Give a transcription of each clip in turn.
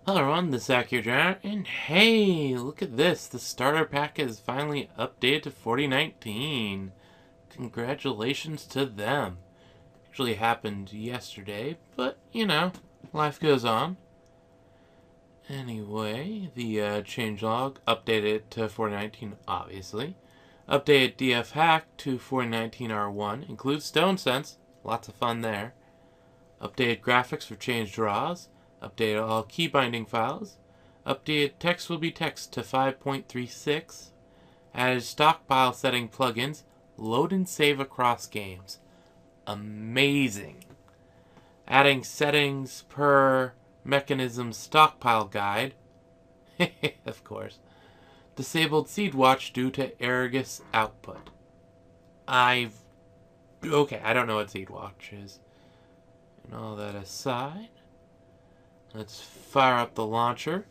Hello everyone, this is Akhier, and hey, look at this. The starter pack is finally updated to 4019. Congratulations to them. Actually happened yesterday, but you know, life goes on. Anyway, the changelog updated to 4019, obviously. Updated DF hack to 4019 R1, includes Stone Sense, lots of fun there. Updated graphics for changed draws. Updated all key binding files. Updated text will be text to 5.36. Added stockpile setting plugins. Load and save across games. Amazing. Adding settings per mechanism stockpile guide. Of course. Disabled seed watch due to Argus output. Okay, I don't know what seed watch is. And all that aside, let's fire up the launcher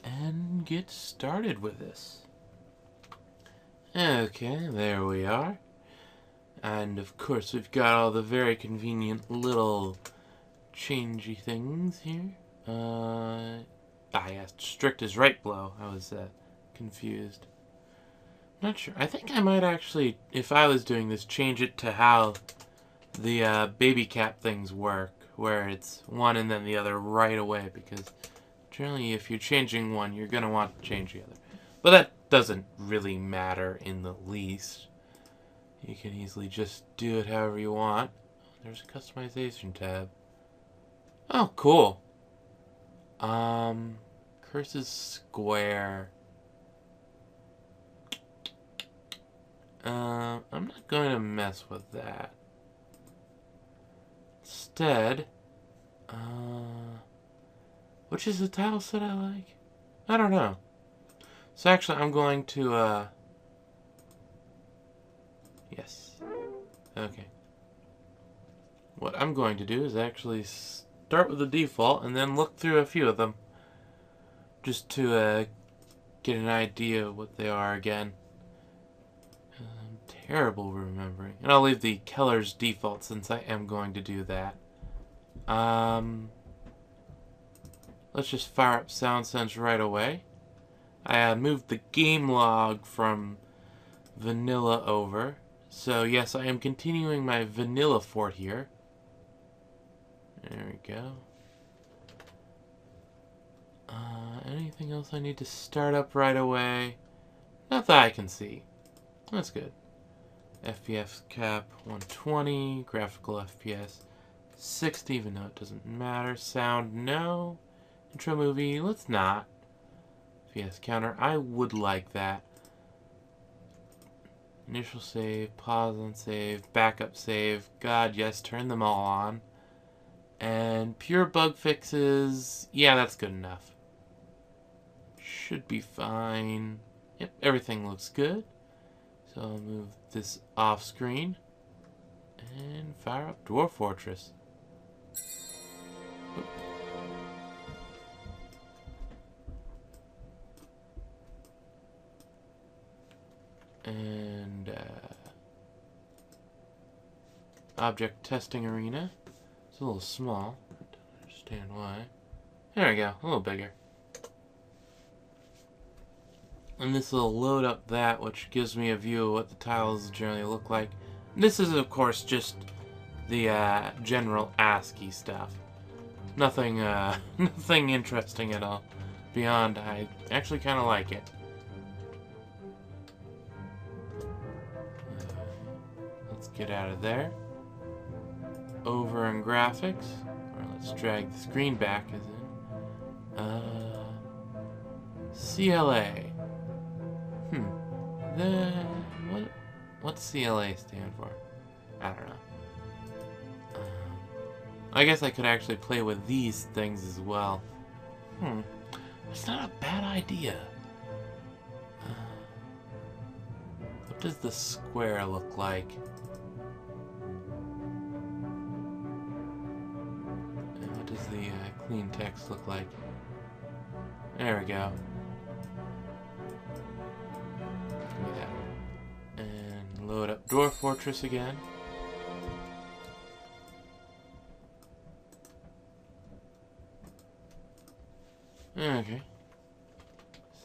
and get started with this. Okay, there we are. And of course we've got all the very convenient little changey things here. Yes, strict is right blow. I was confused. Not sure. I think I might actually, if I was doing this, change it to how the baby cap things work, where it's one and then the other right away, because generally if you're changing one, you're going to want to change the other. But that doesn't really matter in the least. You can easily just do it however you want. There's a customization tab. Oh, cool. Curses square. I'm not going to mess with that. Instead, which is the tile set I like? I don't know. So actually, I'm going to, yes. Okay. What I'm going to do is actually start with the default and then look through a few of them. Just to, get an idea of what they are again. I'm terrible remembering. And I'll leave the Keller's default since I am going to do that. Let's just fire up Sound Sense right away. I moved the game log from vanilla over. So yes, I am continuing my vanilla fort here. There we go. Anything else I need to start up right away? Not that I can see. That's good. FPS cap 120, graphical FPS 60, even though it doesn't matter. Sound, no. Intro movie, let's not. FPS counter, I would like that. Initial save, pause and save, backup save. God, yes, turn them all on. And pure bug fixes, yeah, that's good enough. Should be fine. Yep, everything looks good. So I'll move this off screen and fire up Dwarf Fortress. Oop. And object testing arena. It's a little small. I don't understand why. There we go, a little bigger. And this will load up that, which gives me a view of what the tiles generally look like. This is, of course, just the general ASCII stuff. Nothing, nothing interesting at all. Beyond, I actually kind of like it. Let's get out of there. Over in graphics, or let's drag the screen back as in. CLA. What's CLA stand for? I don't know. I guess I could actually play with these things as well. It's not a bad idea. What does the square look like? And what does the clean text look like? There we go. And load up Dwarf Fortress again. Okay.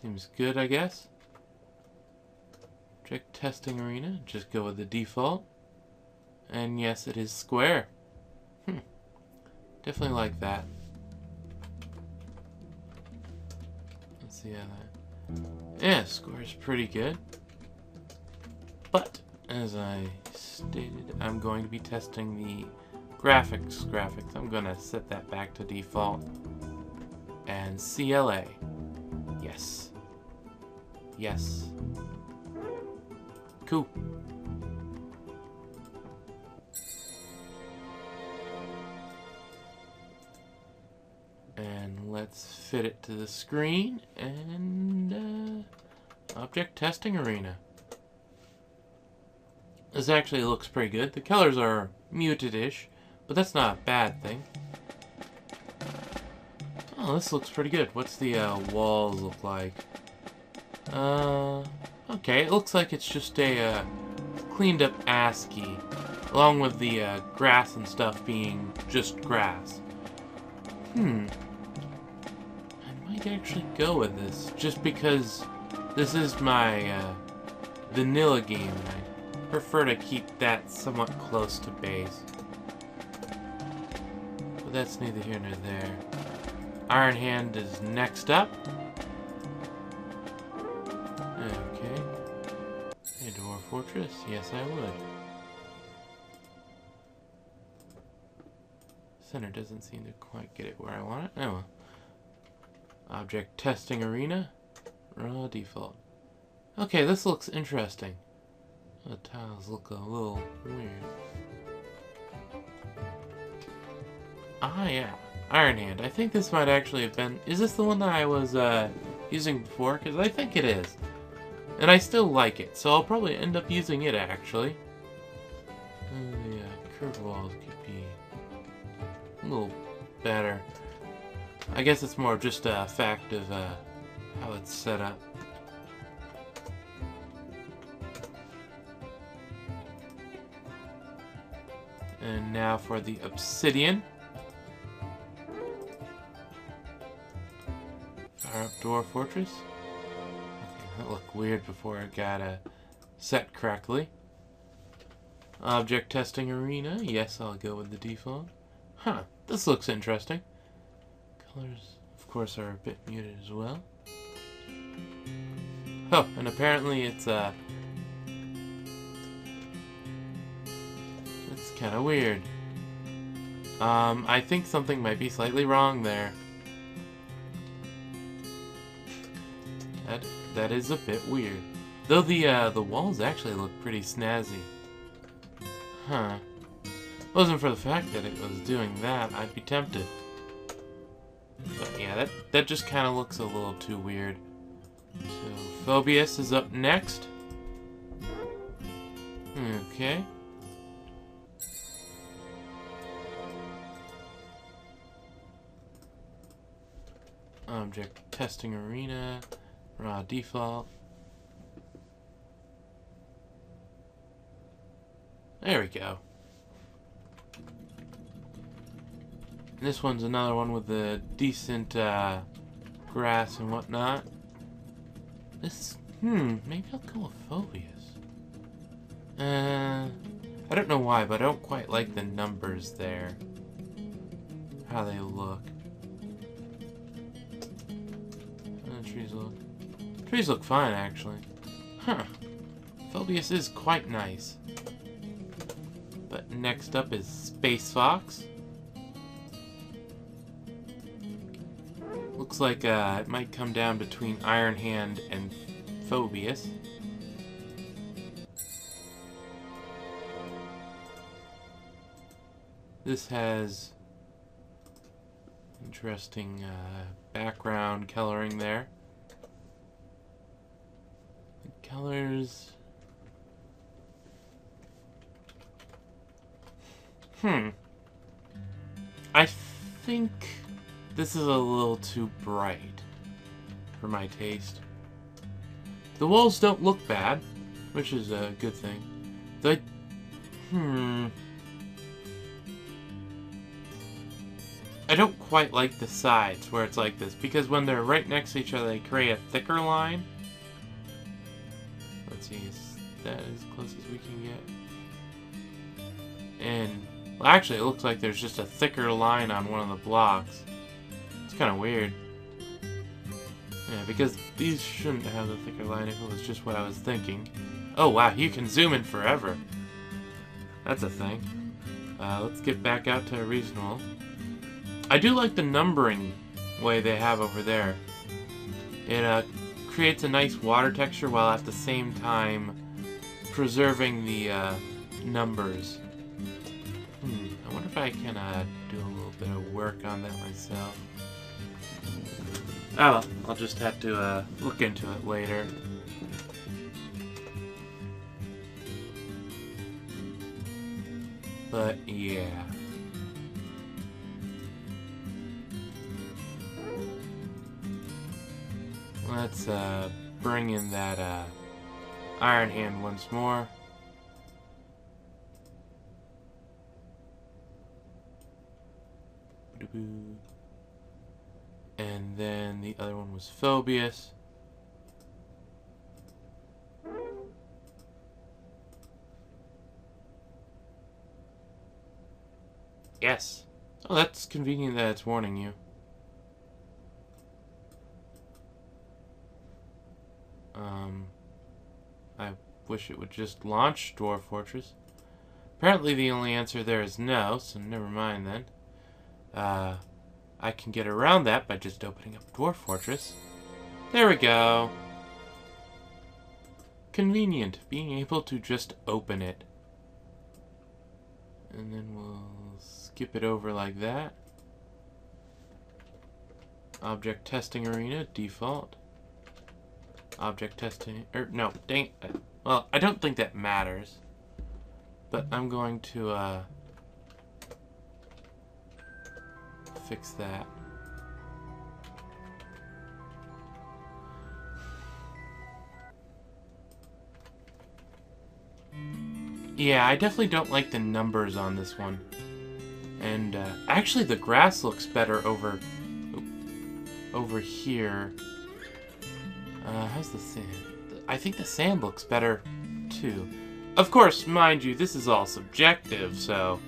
Seems good, I guess. Object testing arena. Just go with the default. And yes, it is square. Definitely like that. Let's see how that... Yeah, square is pretty good. But, as I stated, I'm going to be testing the graphics. I'm going to set that back to default. And CLA. Yes. Yes. Cool. And let's fit it to the screen and object testing arena. This actually looks pretty good. The colors are muted-ish, but that's not a bad thing. Oh, this looks pretty good. What's the walls look like? Okay, it looks like it's just a cleaned up ASCII, along with the grass and stuff being just grass. I might actually go with this, just because this is my vanilla game, and I prefer to keep that somewhat close to base. But that's neither here nor there. Iron Hand is next up. Okay. Hey, Dwarf Fortress? Yes, I would. Center doesn't seem to quite get it where I want it. Oh well. Object testing arena. Raw default. Okay, this looks interesting. The tiles look a little weird. Ah, yeah. Iron Hand. I think this might actually have been... Is this the one that I was using before? Because I think it is. And I still like it, so I'll probably end up using it, actually. Yeah, curved walls could be a little better. I guess it's more just a fact of how it's set up. And now for the obsidian. Fire up Dwarf Fortress. Okay, that looked weird before it got set correctly. Object testing arena. Yes, I'll go with the default. Huh, this looks interesting. Colors, of course, are a bit muted as well. Oh, and apparently it's kind of weird. I think something might be slightly wrong there. That is a bit weird. Though the walls actually look pretty snazzy. Huh. Wasn't for the fact that it was doing that, I'd be tempted. But yeah, that just kind of looks a little too weird. So, Phobius is up next. Okay. Object testing arena. Raw default. There we go. And this one's another one with a decent grass and whatnot. This, maybe I'll go with Phobius. I don't know why, but I don't quite like the numbers there. How they look. Trees look fine, actually. Huh. Phobius is quite nice. But next up is Space Fox. Looks like it might come down between Iron Hand and Phobius. This has interesting background coloring there. The colors... I think this is a little too bright for my taste. The walls don't look bad, which is a good thing. I don't quite like the sides where it's like this, because when they're right next to each other, they create a thicker line. Let's see, is that as close as we can get? And, well, actually, it looks like there's just a thicker line on one of the blocks. It's kind of weird. Yeah, because these shouldn't have the thicker line if it was just what I was thinking. Oh, wow, you can zoom in forever. That's a thing. Let's get back out to reasonable. I do like the numbering way they have over there. It creates a nice water texture while at the same time preserving the numbers. I wonder if I can do a little bit of work on that myself. Oh well, I'll just have to look into it later. But yeah. Let's bring in that Iron Hand once more. And then the other one was Phobius. Yes. Oh, that's convenient that it's warning you. I wish it would just launch Dwarf Fortress. Apparently the only answer there is no, so never mind then. I can get around that by just opening up Dwarf Fortress. There we go. Convenient, being able to just open it. And then we'll skip it over like that. Object testing arena, default. Object testing, no, dang, well, I don't think that matters. But I'm going to, fix that. Yeah, I definitely don't like the numbers on this one. And actually the grass looks better over here. How's the sand? I think the sand looks better too. Of course, mind you, this is all subjective, so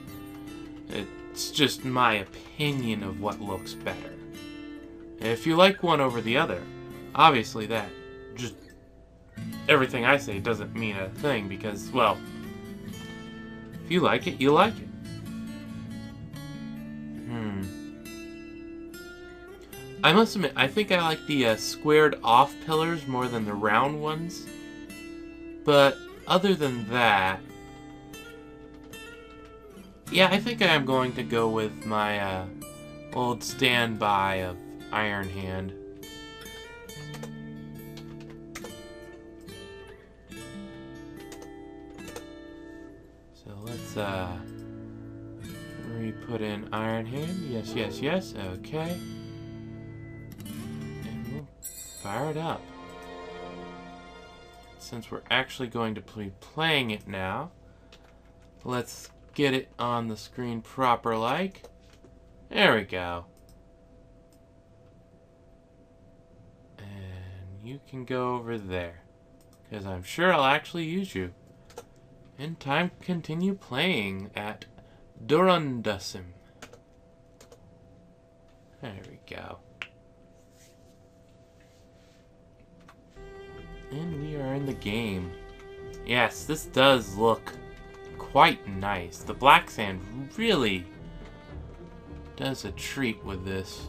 it's just my opinion of what looks better. If you like one over the other, obviously that just everything I say doesn't mean a thing because, well, if you like it, you like it. I must admit, I think I like the squared off pillars more than the round ones. But other than that, yeah, I think I am going to go with my old standby of Iron Hand. So let's re-put in Iron Hand. Yes, yes, yes. Okay. And we'll fire it up. Since we're actually going to be playing it now, let's get it on the screen proper like. There we go. And you can go over there, because I'm sure I'll actually use you. And time to continue playing at Dorenducim. There we go. And we are in the game. Yes, this does look quite nice. The black sand really does a treat with this.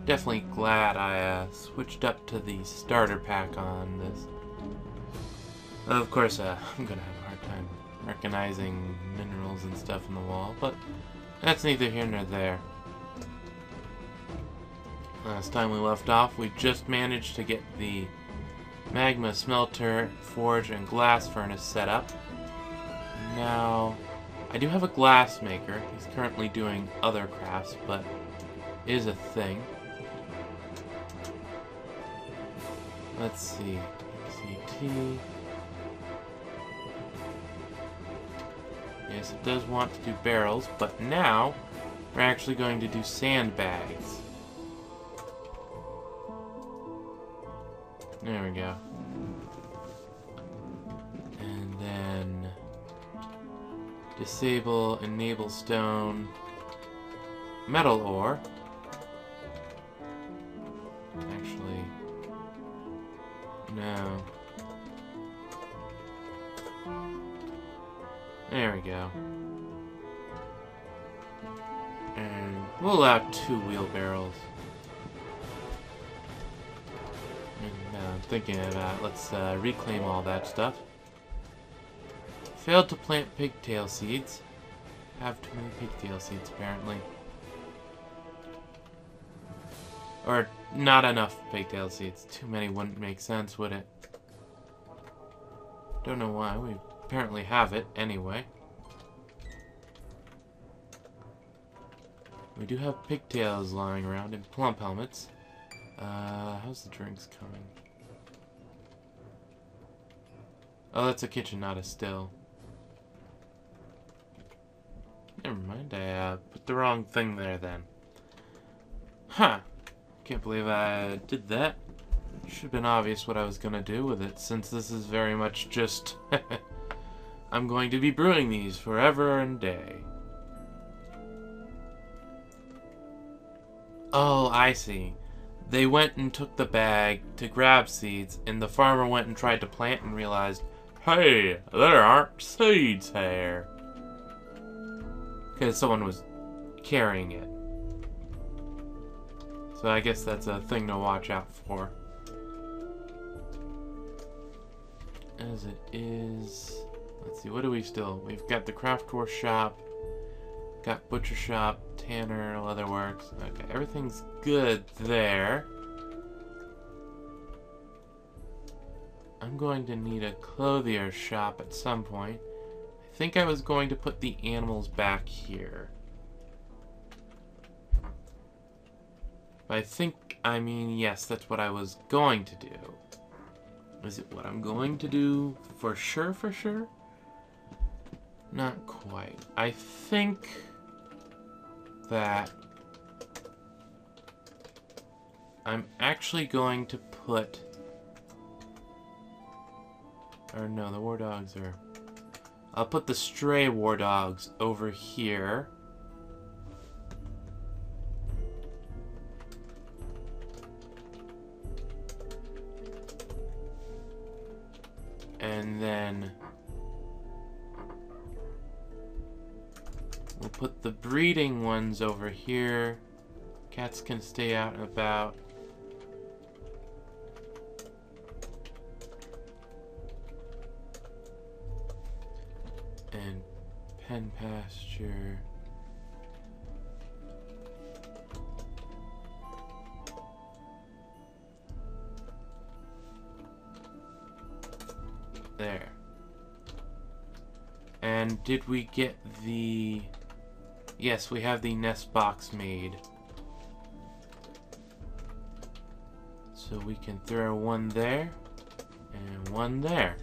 Definitely glad I switched up to the starter pack on this. Of course, I'm gonna have a hard time recognizing minerals and stuff in the wall, but that's neither here nor there. Last time we left off, we just managed to get the magma smelter, forge, and glass furnace set up. Now, I do have a glass maker. He's currently doing other crafts, but is a thing. Let's see. CT. Yes, it does want to do barrels, but now we're actually going to do sandbags. There we go. And then disable, enable stone, metal ore. Actually, no. There we go. And we'll allow 2 wheelbarrows. And now I'm thinking about it. Let's reclaim all that stuff. Failed to plant pigtail seeds. Have too many pigtail seeds, apparently. Or not enough pigtail seeds. Too many wouldn't make sense, would it? Don't know why. We apparently have it anyway. We do have pigtails lying around in plump helmets. How's the drinks coming? Oh, that's a kitchen, not a still. Never mind, I put the wrong thing there then. Huh. Can't believe I did that. Should have been obvious what I was gonna do with it, since this is very much just... I'm going to be brewing these forever and day. Oh, I see. They went and took the bag to grab seeds, and the farmer went and tried to plant and realized, hey, there aren't seeds here. Because someone was carrying it. So I guess that's a thing to watch out for. As it is... Let's see, what do we still... We've got the craft workshop, got butcher shop, tanner, leatherworks. Okay, everything's good there. I'm going to need a clothier shop at some point. I think I was going to put the animals back here. But I think, I mean, yes, that's what I was going to do. Is it what I'm going to do for sure, for sure? Not quite. I think that I'm actually going to put... Or no, the war dogs are... I'll put the stray war dogs over here. And then we'll put the breeding ones over here. Cats can stay out and about. And pen pasture. There. And did we get the... Yes, we have the nest box made. So we can throw one there and one there.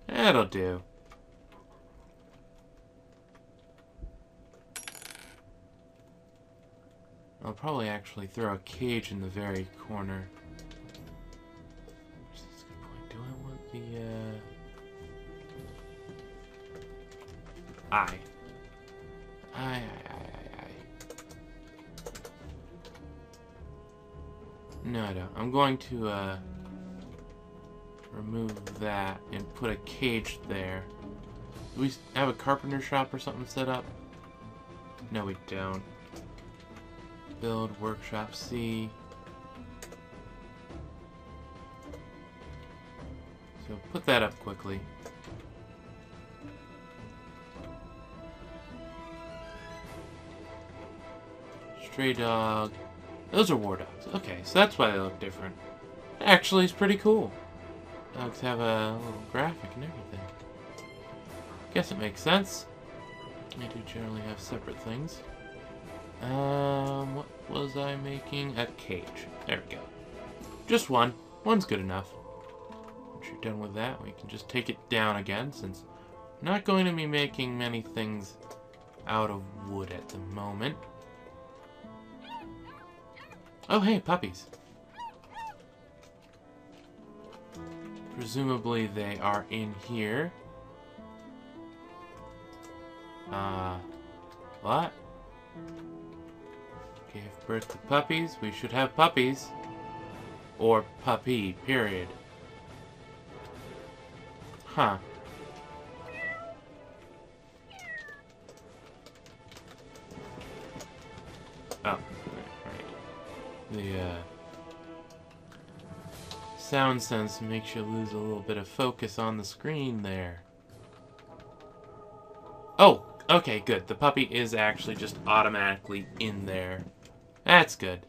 That'll do. I'll probably actually throw a cage in the very corner. That's a good point. Do I want the, eye? Eye. No, I don't. I'm going to, remove that and put a cage there. Do we have a carpenter shop or something set up? No, we don't. Build, workshop, C. So put that up quickly. Stray dog. Those are war dogs. Okay, so that's why they look different. Actually, it's pretty cool. Dogs have a little graphic and everything. Guess it makes sense. I do generally have separate things. What was I making? A cage. There we go. Just one. One's good enough. Once you're done with that, we can just take it down again, since I'm not going to be making many things out of wood at the moment. Oh, hey, puppies. Presumably they are in here. What? Gave birth to puppies. We should have puppies. Or puppy, period. Huh. Oh, right. The, sound sense makes you lose a little bit of focus on the screen there. Oh, okay, good. The puppy is actually just automatically in there. That's good.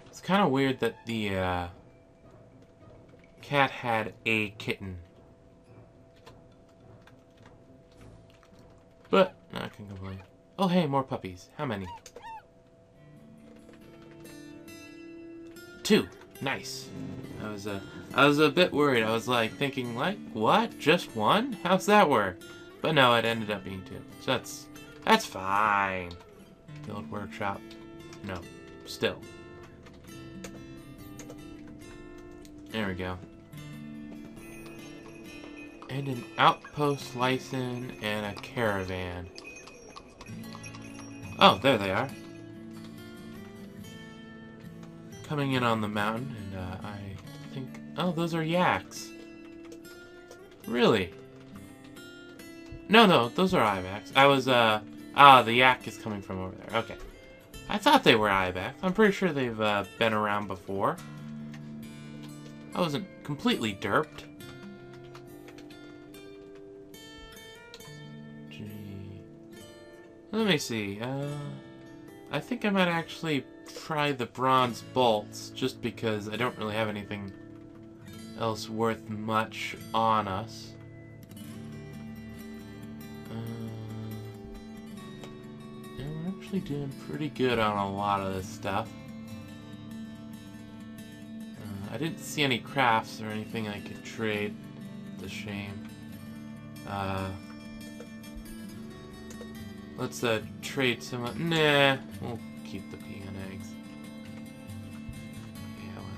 It's kind of weird that the cat had a kitten. But, not gonna complain. Oh, hey, more puppies. How many? 2. Nice. I was a bit worried. I was like thinking, like, what? Just 1? How's that work? But no, it ended up being 2. So that's fine. Guild workshop. No. Still. There we go. And an outpost license and a caravan. Oh, there they are. Coming in on the mountain, and I think... Oh, those are yaks. Really? No, those are ibex. I was, the yak is coming from over there. Okay. I thought they were ibex. I'm pretty sure they've, been around before. I wasn't completely derped. Gee. Let me see. I think I might actually try the bronze bolts, just because I don't really have anything else worth much on us. Yeah, we're actually doing pretty good on a lot of this stuff. I didn't see any crafts or anything I could trade. It's a shame. Let's trade some. Nah, we'll keep the peon eggs. Yeah, why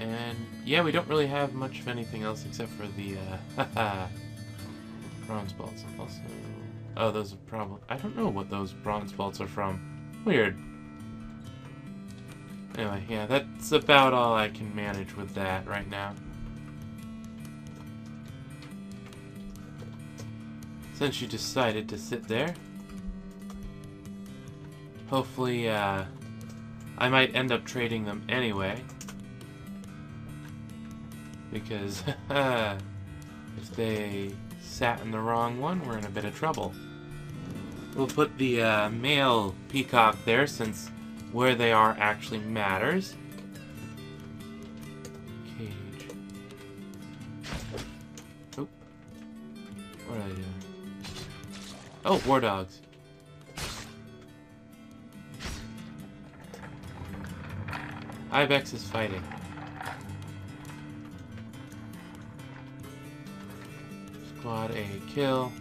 not? And yeah, we don't really have much of anything else except for the bronze bolts. Also, oh, those are probably. I don't know what those bronze bolts are from. Weird. Anyway, yeah, that's about all I can manage with that right now. Since you decided to sit there, hopefully, I might end up trading them anyway. Because, if they sat in the wrong one, we're in a bit of trouble. We'll put the, male peacock there, since where they are actually matters. Cage. Oh. What are they doing? Oh, war dogs. Ibex is fighting. Squad A kill.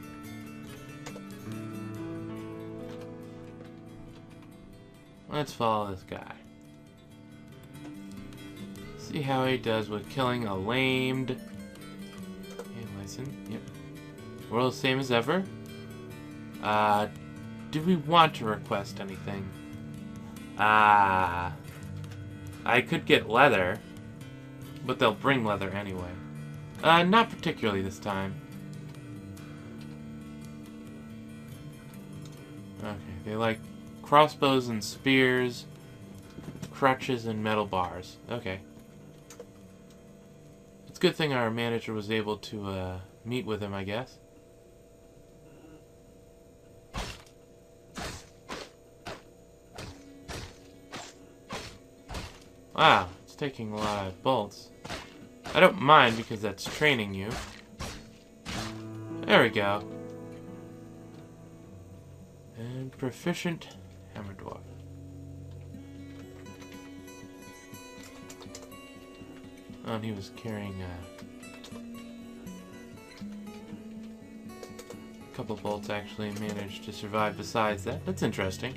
Let's follow this guy. See how he does with killing a lamed. Okay, listen. Yep. We're all the same as ever. Do we want to request anything? I could get leather, but they'll bring leather anyway. Not particularly this time. Okay, they like crossbows and spears, crutches and metal bars. Okay. It's a good thing our manager was able to meet with him, I guess. Wow, it's taking a lot of bolts. I don't mind because that's training you. There we go. And proficient hammer dwarf. Oh, and he was carrying couple bolts actually managed to survive besides that. That's interesting.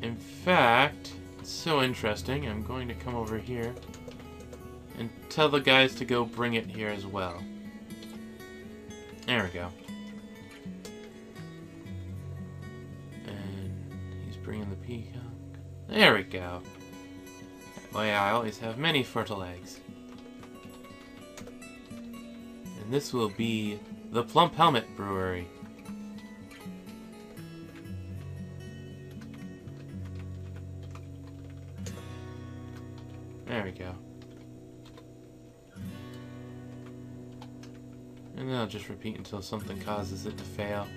In fact, it's so interesting, I'm going to come over here and tell the guys to go bring it here as well. There we go. And he's bringing the peacock. There we go. Oh yeah, I always have many fertile eggs. And this will be the Plump Helmet Brewery. There we go. And then I'll just repeat until something causes it to fail.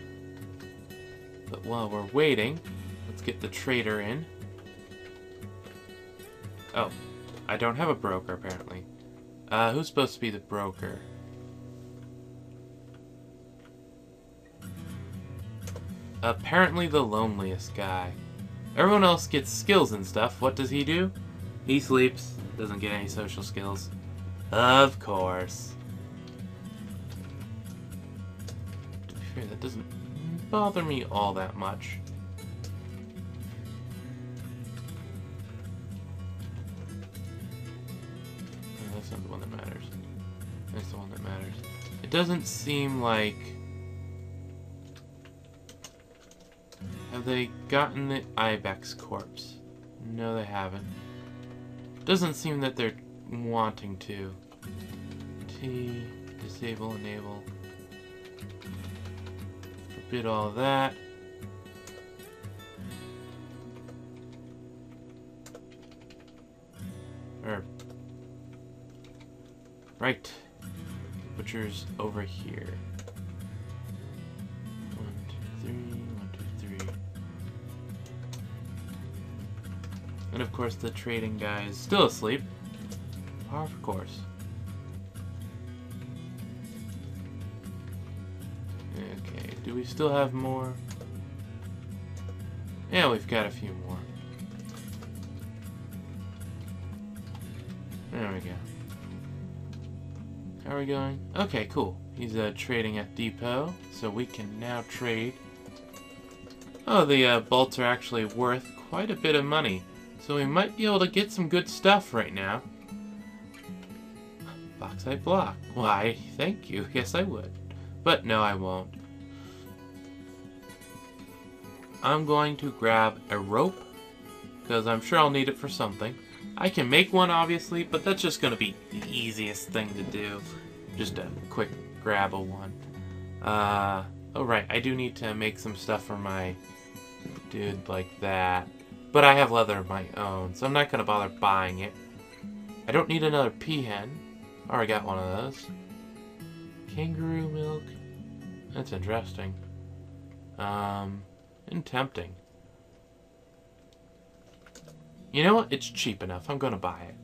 But while we're waiting, let's get the trader in. Oh, I don't have a broker apparently. Who's supposed to be the broker? Apparently the loneliest guy. Everyone else gets skills and stuff. What does he do? He sleeps. Doesn't get any social skills. Of course. To be fair, that doesn't bother me all that much. Oh, that's not the one that matters. That's the one that matters. It doesn't seem like... Have they gotten the Ibex corpse? No, they haven't. Doesn't seem that they're wanting to. T, disable, enable. Forbid all that. Right. Butcher's over here. 1, 2, 3, 1, 2, 3. And of course the trading guy is still asleep. Of course. Okay, do we still have more? Yeah, we've got a few more. There we go. How are we going? Okay, cool. He's trading at depot, so we can now trade. Oh, the bolts are actually worth quite a bit of money. So we might be able to get some good stuff right now. Bauxite block. Why, thank you. Yes, I would. But no, I won't. I'm going to grab a rope, because I'm sure I'll need it for something. I can make one, obviously, but that's just going to be the easiest thing to do. Just a quick grab of one. Oh, right. I do need to make some stuff for my dude like that. But I have leather of my own, so I'm not going to bother buying it. I don't need another peahen. I already got one of those. Kangaroo milk. That's interesting. And tempting. You know what? It's cheap enough. I'm going to buy it.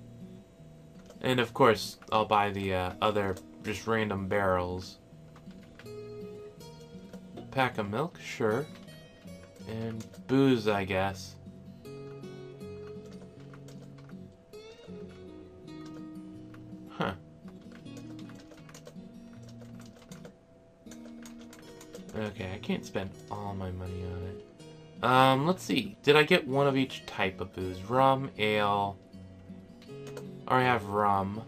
And of course, I'll buy the other just random barrels. Pack of milk? Sure. And booze, I guess. Huh. Okay, I can't spend all my money on it. Let's see. Did I get one of each type of booze? Rum, ale. I already have rum.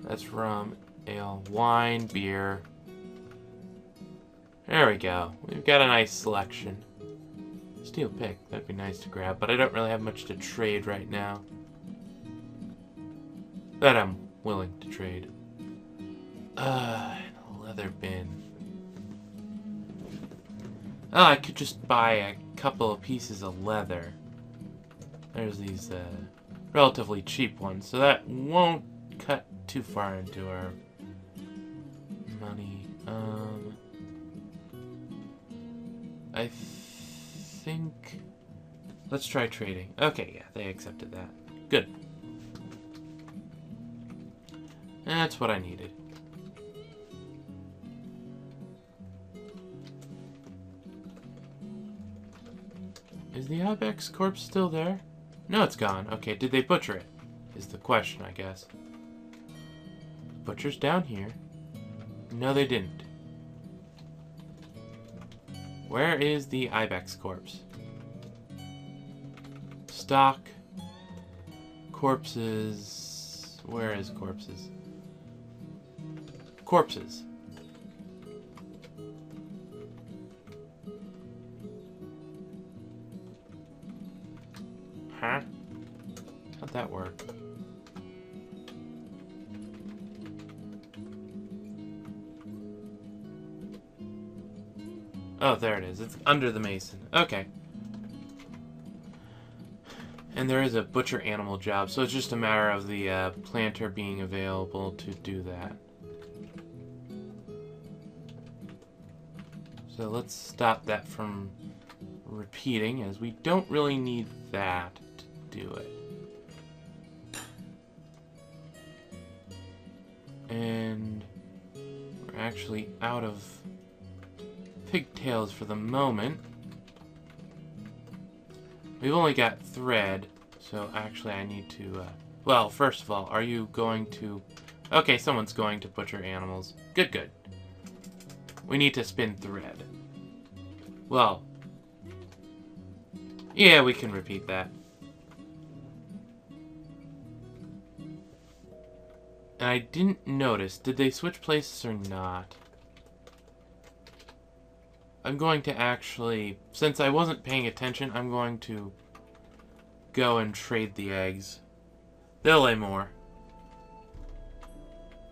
That's rum, ale, wine, beer. There we go. We've got a nice selection. Steel pick. That'd be nice to grab, but I don't really have much to trade right now. That I'm willing to trade. A leather bin. Oh, I could just buy a couple of pieces of leather. There's these relatively cheap ones, so that won't cut too far into our money. I think... Let's try trading. Okay, yeah, they accepted that. Good. That's what I needed. Is the Ibex corpse still there? No, it's gone. Okay, did they butcher it? Is the question, I guess. butcher's down here. No, they didn't. Where is the ibex corpse? Stock. Corpses. Where is corpses? Corpses. Huh? How'd that work? Oh, there it is. It's under the mason. Okay. And there is a butcher animal job, so it's just a matter of the planter being available to do that. So let's stop that from repeating, as we don't really need that to do it. And we're actually out of pigtails for the moment. We've only got thread, so actually I need to, well, first of all, are you going to... Okay, someone's going to butcher animals. Good, good. We need to spin thread. Well, yeah, we can repeat that. And I didn't notice, did they switch places or not? I'm going to actually, since I wasn't paying attention, I'm going to go and trade the eggs. They'll lay more.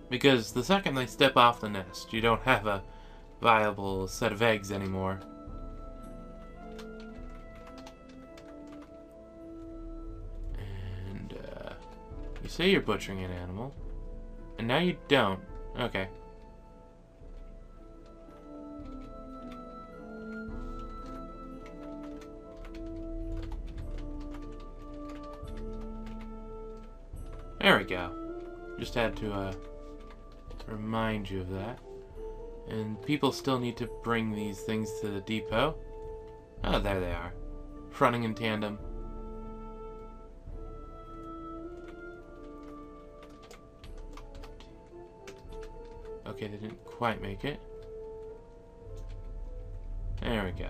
Because the second they step off the nest, you don't have a viable set of eggs anymore. And, you say you're butchering an animal, and now you don't. Okay. There we go. Just had to remind you of that. And people still need to bring these things to the depot. Oh, there they are. Running in tandem. Okay, they didn't quite make it. There we go.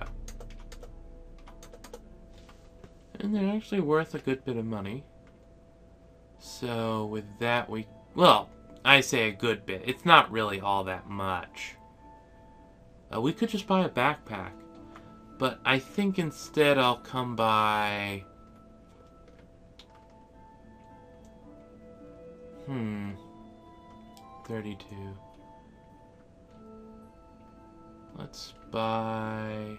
And they're actually worth a good bit of money. So with that we... Well, I say a good bit. It's not really all that much. We could just buy a backpack. But I think instead I'll come by... 32. Let's buy...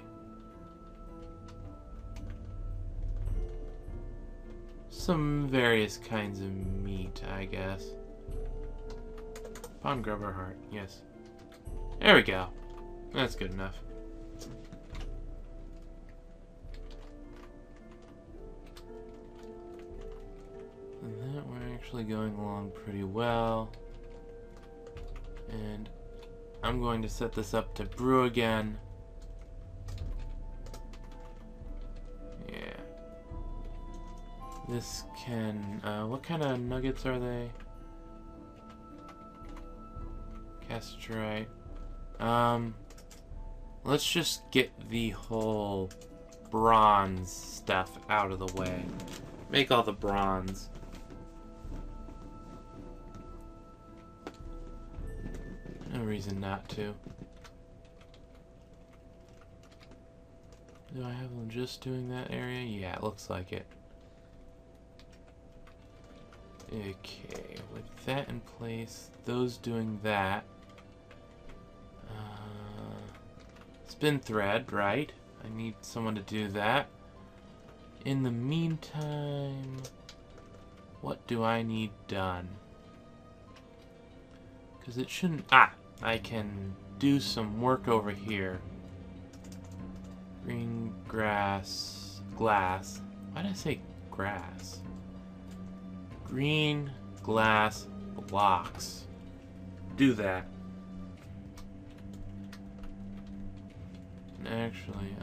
some various kinds of meat, I guess. Dragonheart, yes. There we go. That's good enough. And that we're actually going along pretty well. And I'm going to set this up to brew again. This can, what kind of nuggets are they? Castrite. Let's just get the whole bronze stuff out of the way. Make all the bronze. No reason not to. Do I have them just doing that area? Yeah, it looks like it. Okay, with that in place, those doing that. Spin thread, right? I need someone to do that. In the meantime, what do I need done? Because it shouldn't... I can do some work over here. Green grass, glass. Why did I say grass? Green glass blocks. Do that. Actually,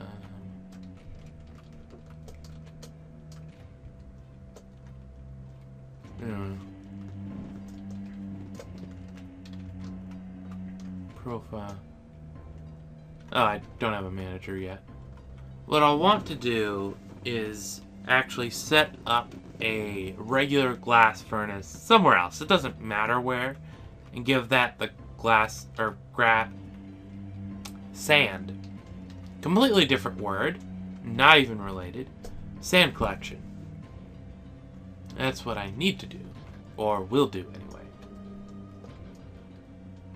Oh, I don't have a manager yet. What I'll want to do is actually set up a regular glass furnace somewhere else. It doesn't matter where. And give that the glass, or sand. Completely different word. Not even related. Sand collection. That's what I need to do. Or will do, anyway.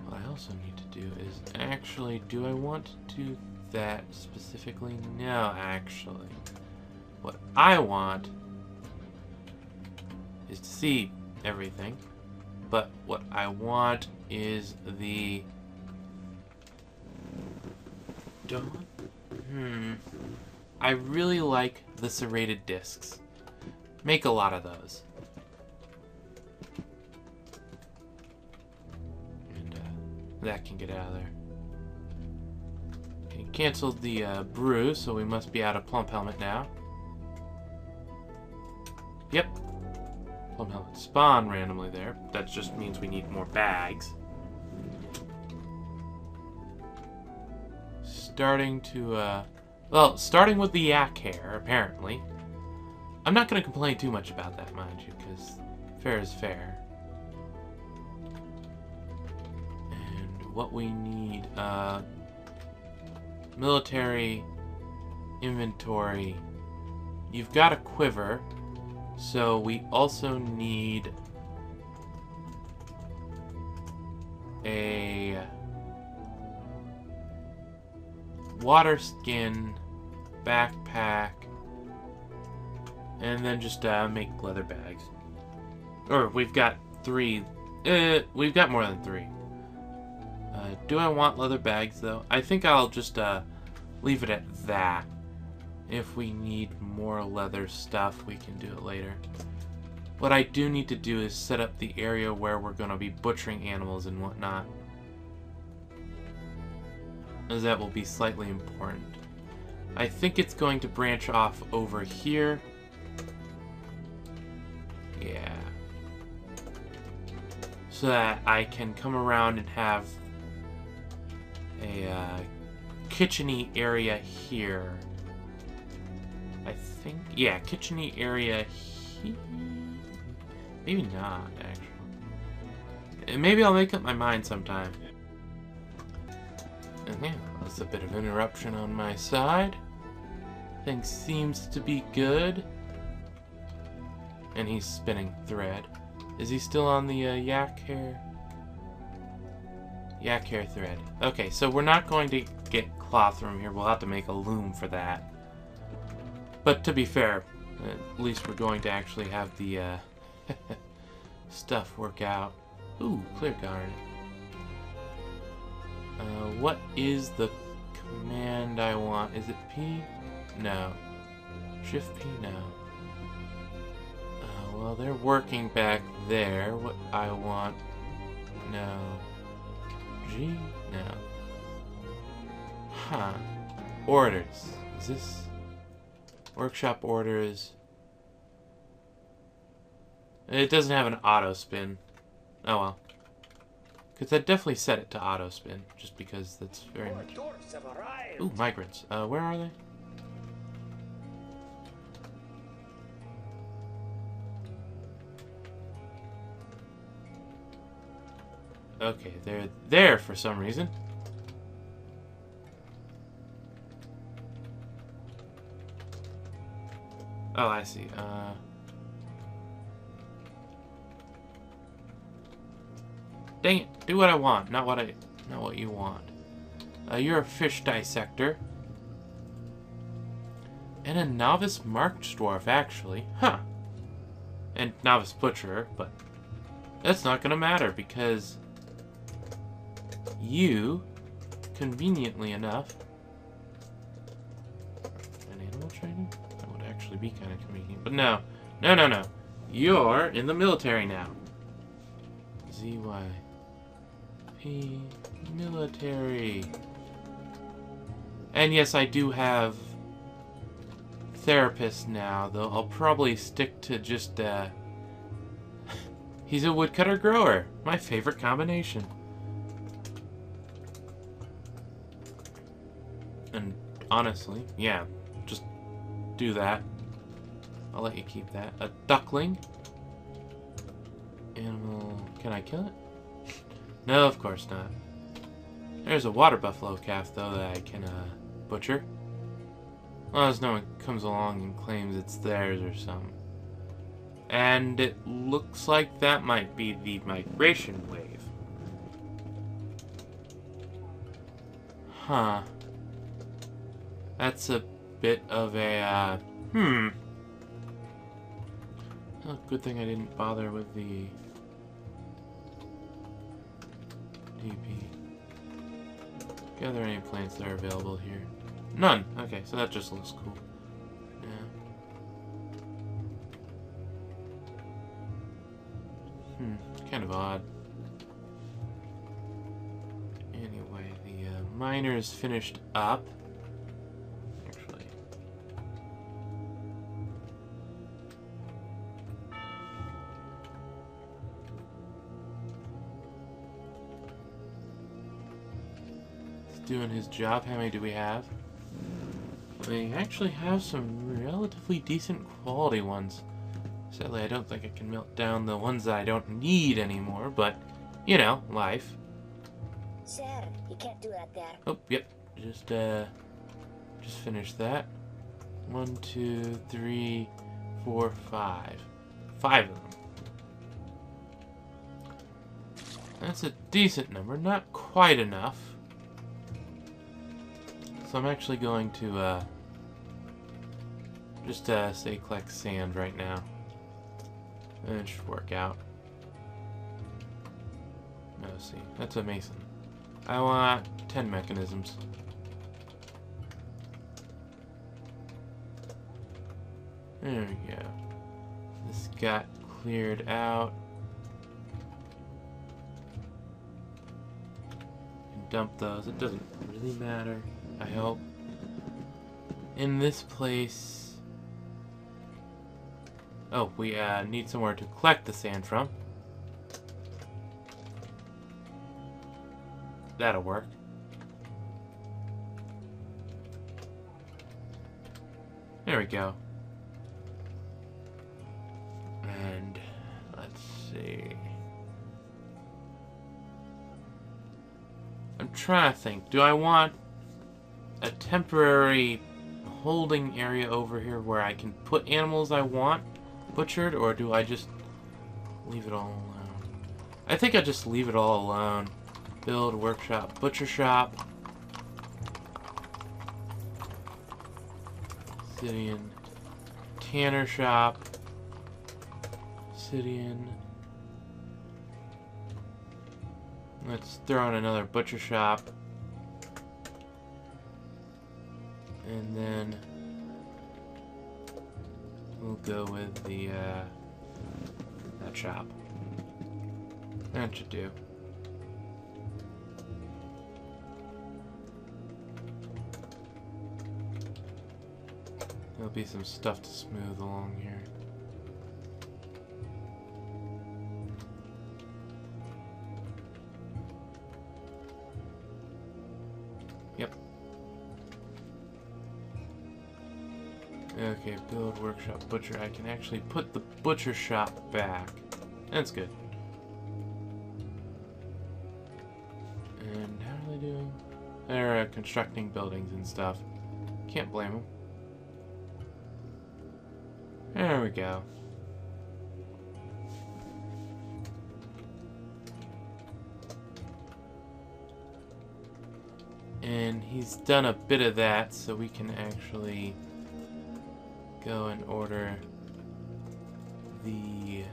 What I also need to do is actually, do I want to do that specifically? No, actually. What I want is to see everything. But what I want is the... I really like the serrated discs. Make a lot of those. And that can get out of there. Okay, canceled the brew, so we must be out of plump helmet now. Yep. Plump helmet spawn randomly there. That just means we need more bags. Starting to, starting with the Akhier, apparently. I'm not going to complain too much about that, mind you, because fair is fair. And what we need, military inventory. You've got a quiver, so we also need a water skin, backpack, and then just make leather bags. Or we've got 3. We've got more than 3. Do I want leather bags though? I think I'll just leave it at that. If we need more leather stuff, we can do it later. What I do need to do is set up the area where we're going to be butchering animals and whatnot, as that will be slightly important. I think it's going to branch off over here. Yeah. So that I can come around and have a kitchen-y area here. I think, yeah, kitchen-y area here. Maybe not, actually. Maybe I'll make up my mind sometime. And yeah, that's a bit of interruption on my side. Things seems to be good. And he's spinning thread. Is he still on the Akhier? Akhier thread. Okay, so we're not going to get cloth from here. We'll have to make a loom for that. But to be fair, at least we're going to actually have the stuff work out. Ooh, clear guard. What is the command I want? Is it P? No. Shift P? No. Well, they're working back there. What I want? No. G? No. Huh. Orders. Is this... Workshop orders. It doesn't have an auto spin. Oh well. Because I definitely set it to auto spin, just because that's very much... Ooh, migrants. Where are they? Okay, they're there for some reason. Oh, I see. Dang it! Do what I want, not what you want. You're a fish dissector. And a novice marked dwarf, actually. Huh. And novice butcherer, but that's not gonna matter because you, conveniently enough, an animal training? That would actually be kind of convenient. But no. No, no, no. You're in the military now. ZY. P. Military. And yes, I do have therapists now, though I'll probably stick to just, he's a woodcutter grower. My favorite combination. And honestly, yeah, just do that. I'll let you keep that. A duckling. Animal. Can I kill it? No, of course not. There's a water buffalo calf, though, that I can butcher. Unless no one comes along and claims it's theirs or something. And it looks like that might be the migration wave. Huh. That's a bit of a, Oh, good thing I didn't bother with the DP. Gather any plants that are available here. None! Okay, so that just looks cool. Yeah. Kind of odd. Anyway, the miner is finished up. Actually. He's doing his job. How many do we have? We actually have some relatively decent quality ones. Sadly, I don't think I can melt down the ones that I don't need anymore, but, you know, life. Sir, you can't do that there. Oh, yep. Just finish that. 1, 2, 3, 4, 5. 5 of them. That's a decent number, not quite enough. So I'm actually going to, just say collect sand right now. And it should work out. No, see, that's a mason. I want 10 mechanisms. There we go. This got cleared out. Dump those. It doesn't really matter, I hope. In this place... Oh, we need somewhere to collect the sand from. That'll work. There we go. And let's see. I'm trying to think. Do I want a temporary holding area over here where I can put animals I want butchered, or do I just leave it all alone? I think I just leave it all alone. Build, workshop, butcher shop. Obsidian. Tanner shop. Obsidian. Let's throw in another butcher shop. And then we'll go with the that shop. That should do. There'll be some stuff to smooth along here. Yep. Okay, build, workshop, butcher. I can actually put the butcher shop back. That's good. And how are they doing? They're constructing buildings and stuff. Can't blame them. There we go. And he's done a bit of that, so we can actually go and order the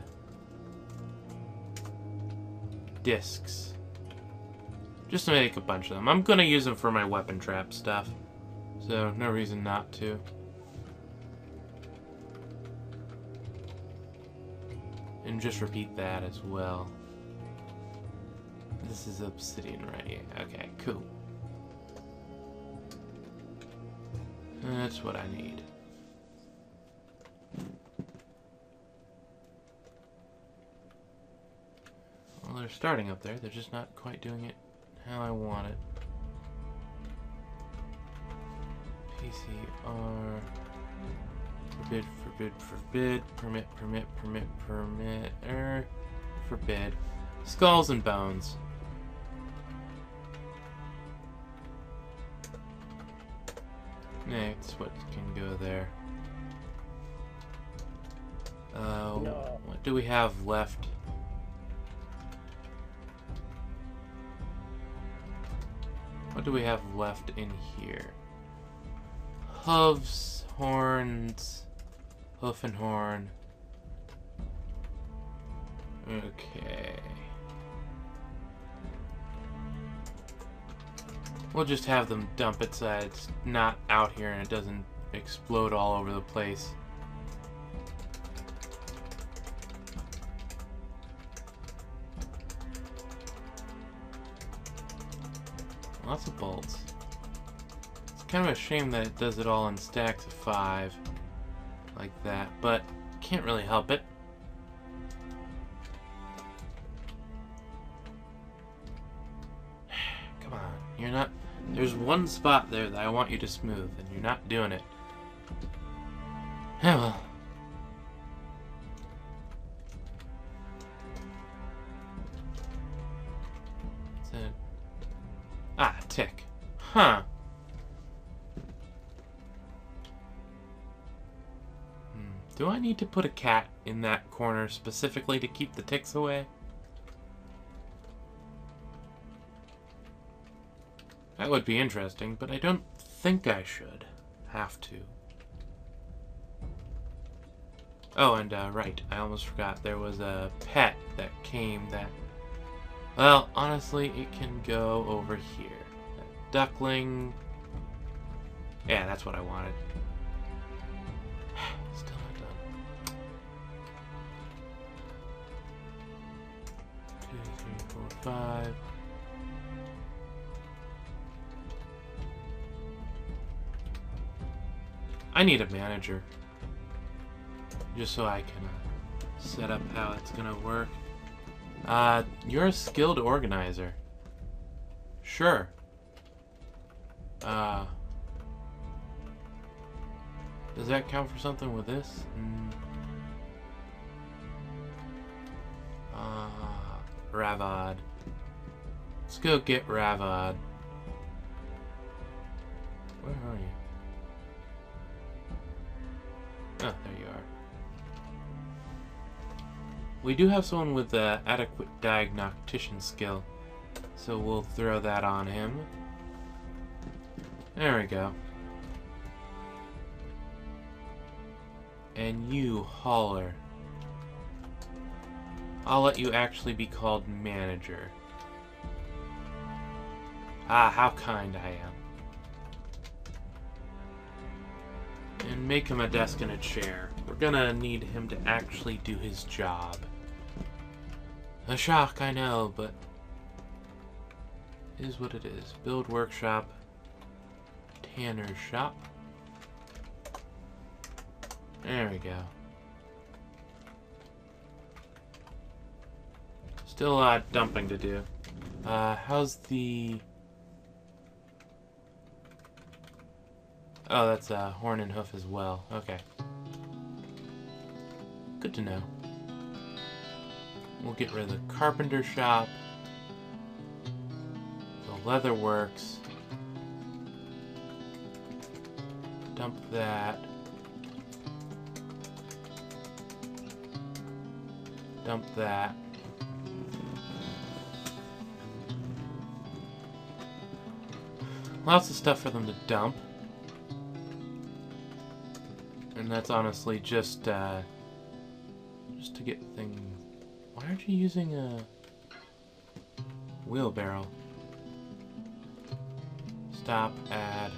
discs. Just to make a bunch of them. I'm gonna use them for my weapon trap stuff, so no reason not to. And just repeat that as well. This is obsidian, right? Yeah, okay, cool. That's what I need. Well, they're starting up there. They're just not quite doing it how I want it. CCR. Forbid, forbid, forbid. Permit, permit, permit, permit. Forbid. Skulls and bones. Next, what can go there? No. What do we have left? What do we have left in here? Hooves, horns, hoof and horn. Okay. We'll just have them dump it so that it's not out here and it doesn't explode all over the place. Lots of bolts. It's kind of a shame that it does it all in stacks of 5 like that, but can't really help it. Come on, you're not... There's one spot there that I want you to smooth, and you're not doing it. Yeah, well. Ah, tick. Huh. Do I need to put a cat in that corner specifically to keep the ticks away? That would be interesting, but I don't think I should have to. Oh, and right, I almost forgot. There was a pet that came that... Well, honestly, it can go over here. A duckling. Yeah, that's what I wanted. Still not done. 2, 3, 4, 5. I need a manager. Just so I can set up how it's gonna work. You're a skilled organizer. Sure. Does that count for something with this? Ravad. Let's go get Ravad. Where are you? Oh, there you are. We do have someone with adequate diagnostician skill, so we'll throw that on him. There we go. And you, hauler. I'll let you actually be called manager. Ah, how kind I am. And make him a desk and a chair. We're gonna need him to actually do his job. A shock, I know, but it is what it is. Build workshop. Tanner's shop. There we go. Still a lot of dumping to do. How's the... Oh, that's horn and hoof as well. Okay. Good to know. We'll get rid of the carpenter shop. The leather works. Dump that. Dump that. Lots of stuff for them to dump. And that's honestly just to get things... Why aren't you using a wheelbarrow? Stop, add.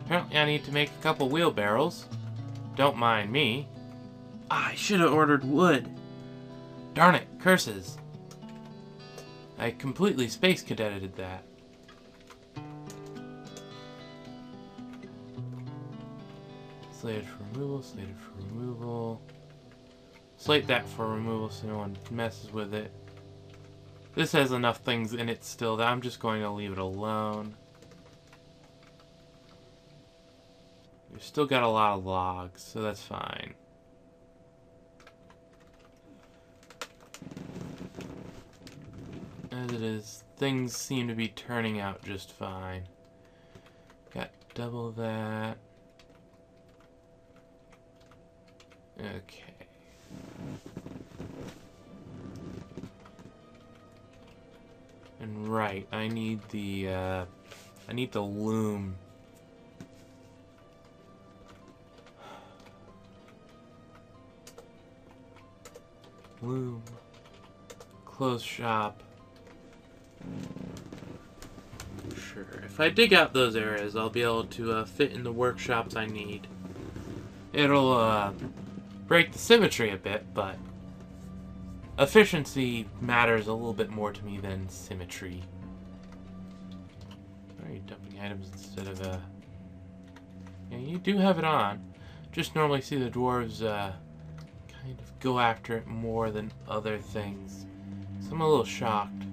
Apparently I need to make a couple wheelbarrows. Don't mind me. Ah, I should have ordered wood. Darn it, curses. I completely space cadeted that. Slated for removal, slated for removal. Slate that for removal so no one messes with it. This has enough things in it still that I'm just going to leave it alone. We've still got a lot of logs, so that's fine. As it is, things seem to be turning out just fine. Got double that. Okay. And right, I need the loom. Loom. Clothes shop. Sure. If I dig out those areas, I'll be able to fit in the workshops I need. It'll break the symmetry a bit, but efficiency matters a little bit more to me than symmetry. Why are you dumping items instead of yeah, you do have it on. Just normally see the dwarves kind of go after it more than other things. So I'm a little shocked.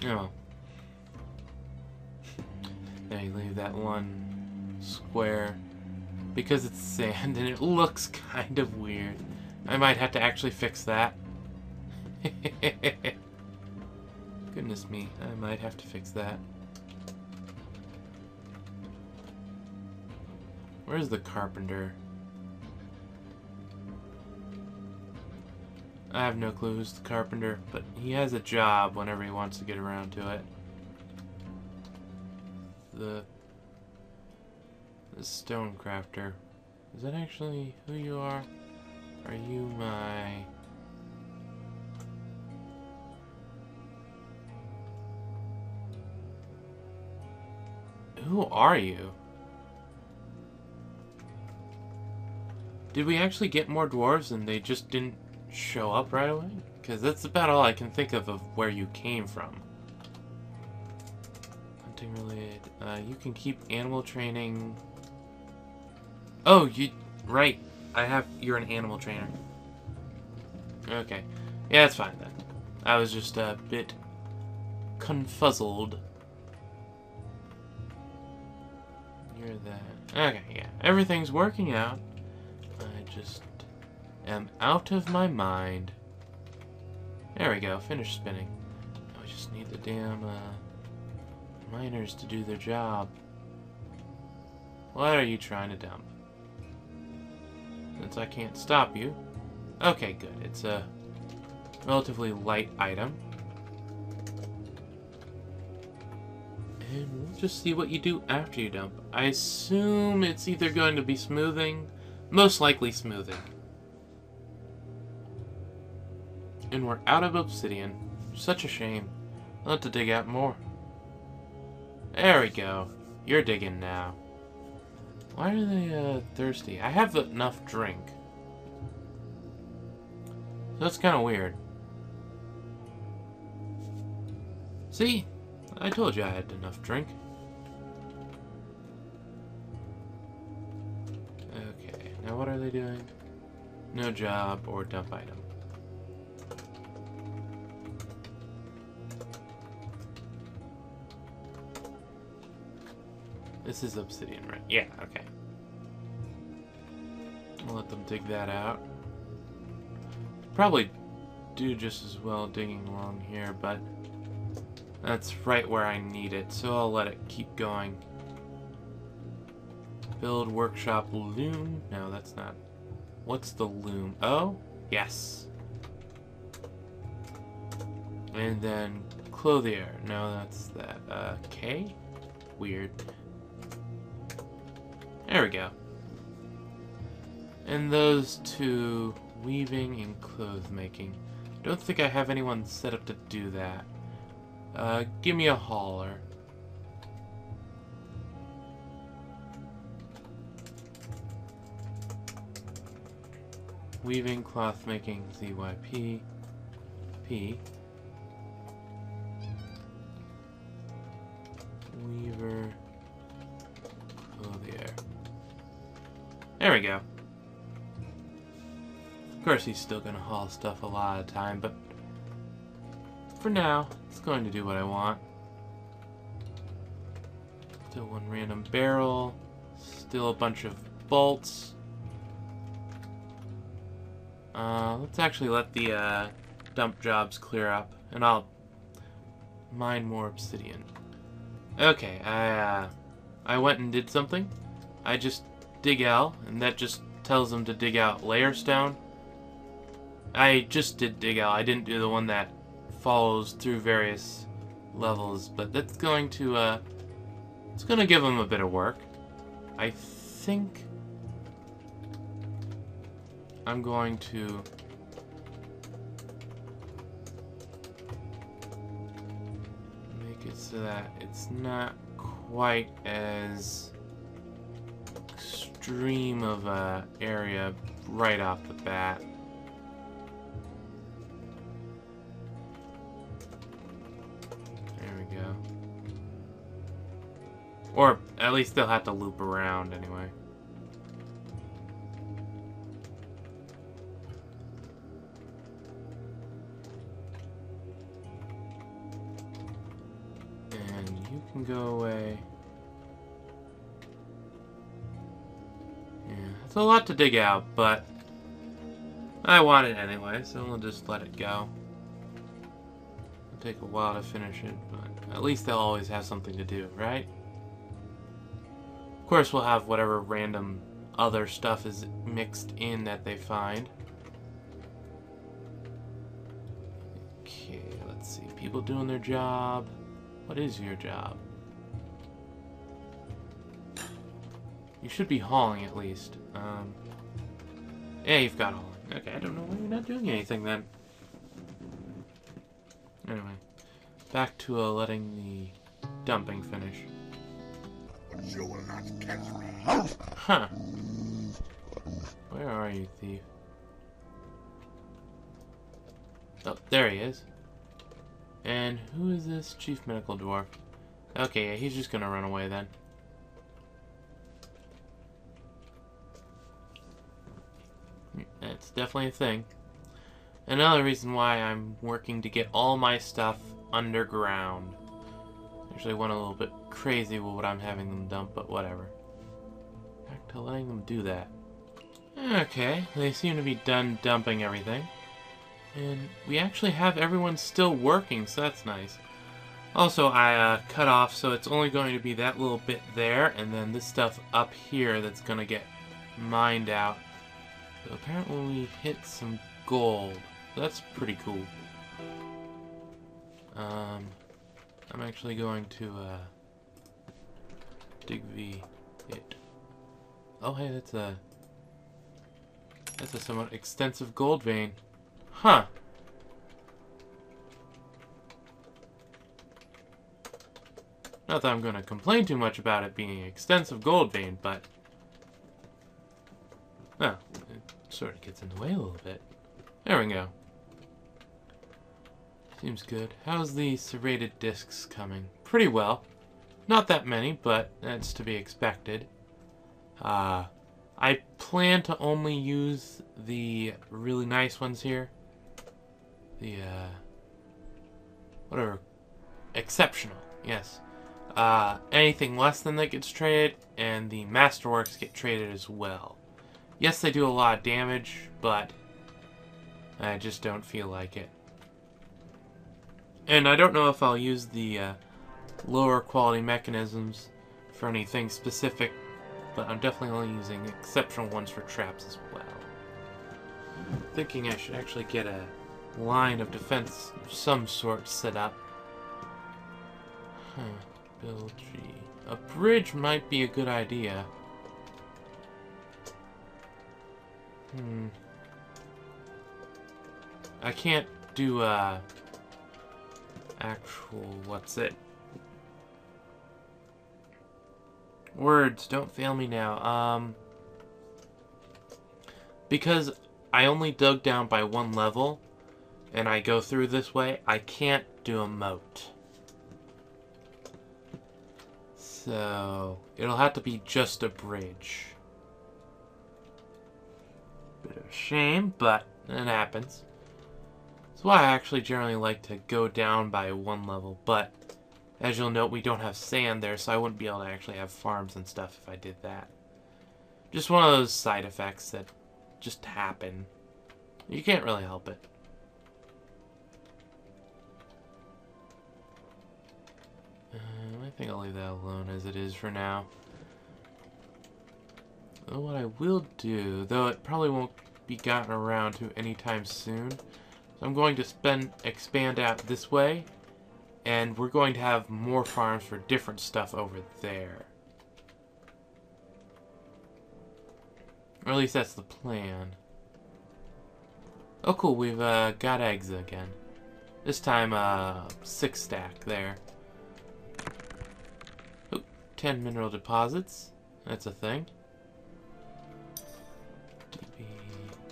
Oh. Now you leave that one square because it's sand and it looks kind of weird. I might have to actually fix that. Goodness me, I might have to fix that. Where's the carpenter? I have no clue who's the carpenter, but he has a job whenever he wants to get around to it. The stone crafter. Is that actually who you are? Are you my... Who are you? Did we actually get more dwarves and they just didn't show up right away? Because that's about all I can think of where you came from. Hunting related. You can keep animal training. Oh, right. You're an animal trainer. Okay. Yeah, that's fine then. I was just a bit confuzzled. You're that. Okay, yeah. Everything's working out. I just am out of my mind. There we go. Finish spinning. I just need the damn miners to do their job. What are you trying to dump? Since I can't stop you. Okay, good. It's a relatively light item. And we'll just see what you do after you dump. I assume it's either going to be smoothing. Most likely smoothing. And we're out of obsidian. Such a shame. I'll have to dig out more. There we go. You're digging now. Why are they thirsty? I have enough drink. So that's kind of weird. See? I told you I had enough drink. Okay, now what are they doing? No job or dump item. This is obsidian, right? Yeah, okay. I'll let them dig that out. Probably do just as well digging along here, but that's right where I need it, so I'll let it keep going. Build workshop loom? No, that's not. What's the loom? Oh, yes. And then clothier. No, that's that. K? Weird. There we go. And those two, weaving and clothes making. Don't think I have anyone set up to do that. Give me a hauler. Weaving, cloth making, ZYP, P. Weaver, clothier. There we go. Of course, he's still going to haul stuff a lot of time, but for now, it's going to do what I want. Still one random barrel. Still a bunch of bolts. Let's actually let the dump jobs clear up, and I'll mine more obsidian. Okay, I went and did something. I just dig L, and that just tells them to dig out layer stone. I just did dig L. I didn't do the one that follows through various levels, but that's going to it's going to give them a bit of work. I think I'm going to make it so that it's not quite as extreme of a area right off the bat. There we go. Or at least they'll have to loop around anyway. And you can go away. Yeah, it's a lot to dig out, but I want it anyway, so we'll just let it go. It'll take a while to finish it, but at least they'll always have something to do, right? Of course, we'll have whatever random other stuff is mixed in that they find. Okay, let's see. People doing their job. What is your job? You should be hauling at least. Yeah, you've got hauling. Okay, I don't know why you're not doing anything then. Anyway, back to letting the dumping finish. You will not catch me. Huh. Where are you, thief? Oh, there he is. And who is this chief medical dwarf? Okay, yeah, he's just gonna run away then. That's definitely a thing. Another reason why I'm working to get all my stuff underground. Actually went a little bit crazy with what I'm having them dump, but whatever. Back to letting them do that. Okay, they seem to be done dumping everything. And we actually have everyone still working, so that's nice. Also, I cut off, so it's only going to be that little bit there, and then this stuff up here that's going to get mined out. So apparently we hit some gold. That's pretty cool. I'm actually going to dig it. Oh, hey, that's a somewhat extensive gold vein. Huh. Not that I'm going to complain too much about it being an extensive gold vein, but well, it sort of gets in the way a little bit. There we go. Seems good. How's the serrated discs coming? Pretty well. Not that many, but that's to be expected. I plan to only use the really nice ones here. The, whatever. Exceptional, yes. Anything less than that gets traded, and the Masterworks get traded as well. Yes, they do a lot of damage, but I just don't feel like it. And I don't know if I'll use the lower quality mechanisms for anything specific, but I'm definitely only using exceptional ones for traps as well. I'm thinking I should actually get a line of defense of some sort set up. Build G. A bridge might be a good idea. I can't do actual, what's it? Words, don't fail me now. Because I only dug down by one level, and I go through this way, I can't do a moat. So, it'll have to be just a bridge. Bit of a shame, but it happens. That's why I actually generally like to go down by one level, but as you'll note, we don't have sand there, so I wouldn't be able to actually have farms and stuff if I did that. Just one of those side effects that just happen. You can't really help it. I think I'll leave that alone as it is for now. What I will do, though it probably won't be gotten around to anytime soon, so I'm going to expand out this way, and we're going to have more farms for different stuff over there. Or at least that's the plan. Oh cool, we've got eggs again. This time 6 stack there. Oh, 10 mineral deposits. That's a thing.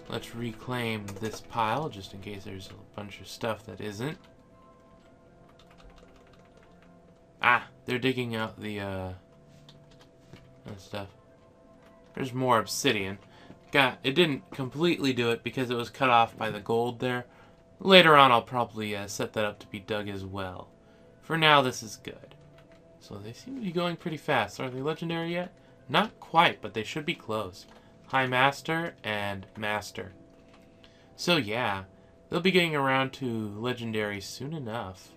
Let's reclaim this pile just in case there's a bunch of stuff that isn't. Ah, they're digging out the that stuff. There's more obsidian. It didn't completely do it because it was cut off by the gold there. Later on, I'll probably set that up to be dug as well. For now, this is good. So they seem to be going pretty fast. Are they legendary yet? Not quite, but they should be close. High Master and Master. So yeah, they'll be getting around to legendary soon enough.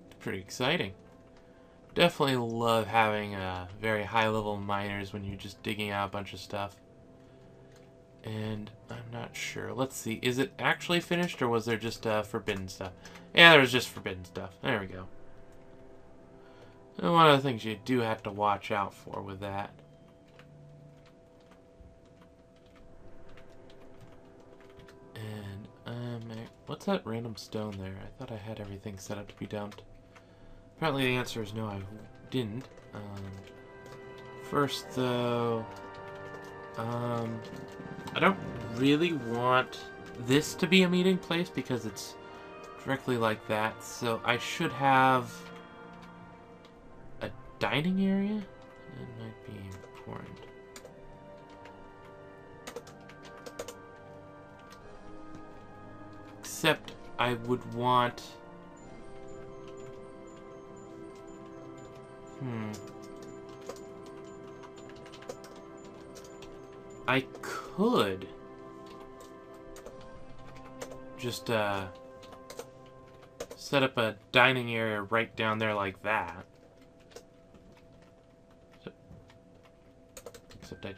It's pretty exciting. Definitely love having very high level miners when you're just digging out a bunch of stuff. And I'm not sure. Let's see. Is it actually finished or was there just forbidden stuff? Yeah, there was just forbidden stuff. There we go. And one of the things you do have to watch out for with that. And what's that random stone there? I thought I had everything set up to be dumped. Apparently the answer is no, I didn't. First though, I don't really want this to be a meeting place because it's directly like that. So I should have a dining area. That might be important. Except I would want... I could just set up a dining area right down there like that. Except I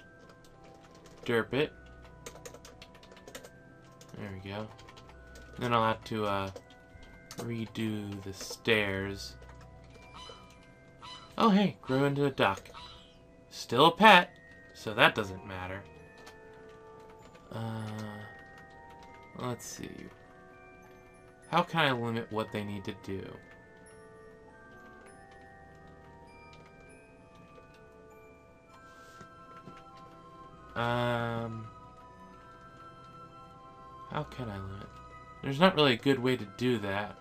derp it. There we go. Then I'll have to redo the stairs. Oh hey, grew into a duck. Still a pet, so that doesn't matter. Let's see. How can I limit what they need to do? How can I limit? There's not really a good way to do that.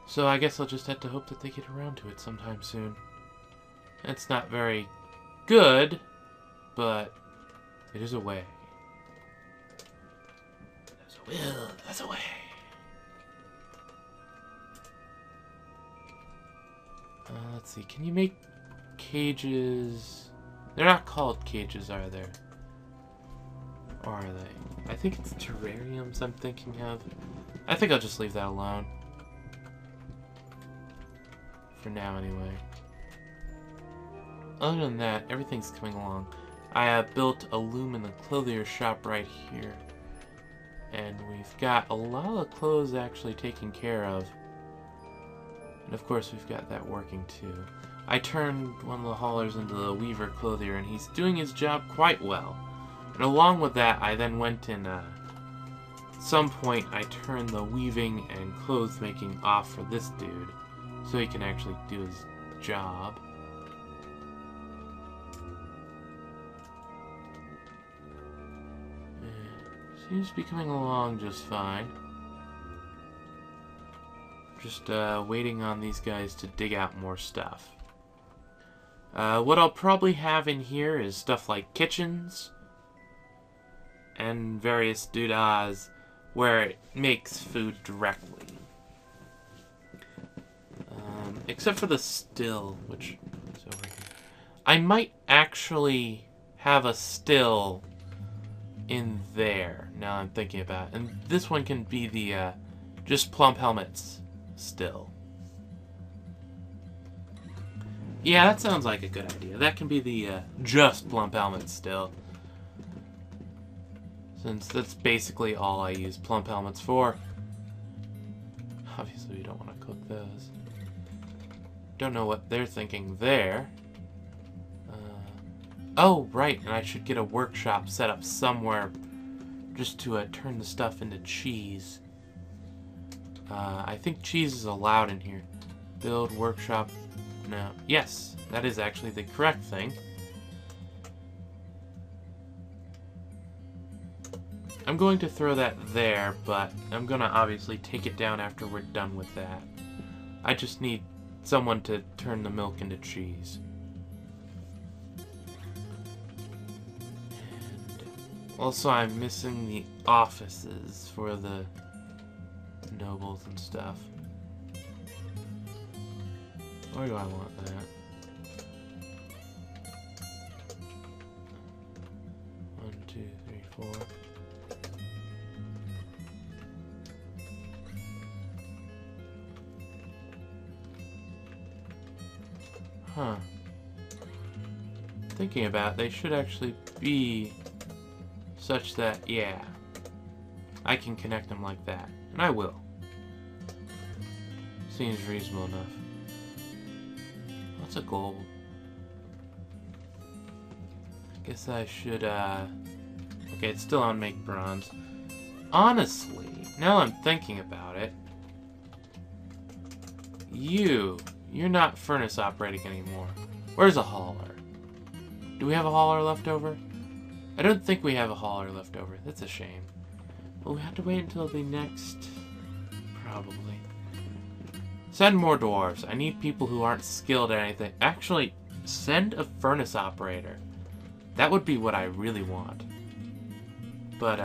So I guess I'll just have to hope that they get around to it sometime soon. It's not very good, but it is a way. There's a will, there's a way. Let's see, can you make cages? They're not called cages, are there? Or are they? I think it's terrariums I'm thinking of. I think I'll just leave that alone. For now, anyway. Other than that, everything's coming along. I built a loom in the clothier shop right here. And we've got a lot of the clothes actually taken care of. And of course, we've got that working too. I turned one of the haulers into the weaver clothier, and he's doing his job quite well. And along with that, I then went and at some point I turned the weaving and clothes making off for this dude, so he can actually do his job. Seems to be coming along just fine. Just waiting on these guys to dig out more stuff. What I'll probably have in here is stuff like kitchens, and various doodahs where it makes food directly. Except for the still, which is over here. I might actually have a still in there, now I'm thinking about it. And this one can be the, just plump helmets still. Yeah, that sounds like a good idea. That can be the, just plump helmets still. Since that's basically all I use plump helmets for. Obviously, we don't want to cook those. Don't know what they're thinking there. Oh, right, and I should get a workshop set up somewhere just to turn the stuff into cheese. I think cheese is allowed in here. Build, workshop, no. Yes, that is actually the correct thing. I'm going to throw that there, but I'm going to obviously take it down after we're done with that. I just need someone to turn the milk into cheese. Also, I'm missing the offices for the nobles and stuff. Where do I want that? 1, 2, 3, 4. Huh. Thinking about it, they should actually be such that, yeah, I can connect them like that. And I will. Seems reasonable enough. What's a gold? I guess I should, okay, it's still on make bronze. Honestly, now I'm thinking about it, you're not furnace operating anymore. Where's a hauler? Do we have a hauler left over? I don't think we have a hauler left over. That's a shame. But we have to wait until the next... Probably. Send more dwarves. I need people who aren't skilled at anything. Actually, send a furnace operator. That would be what I really want. But,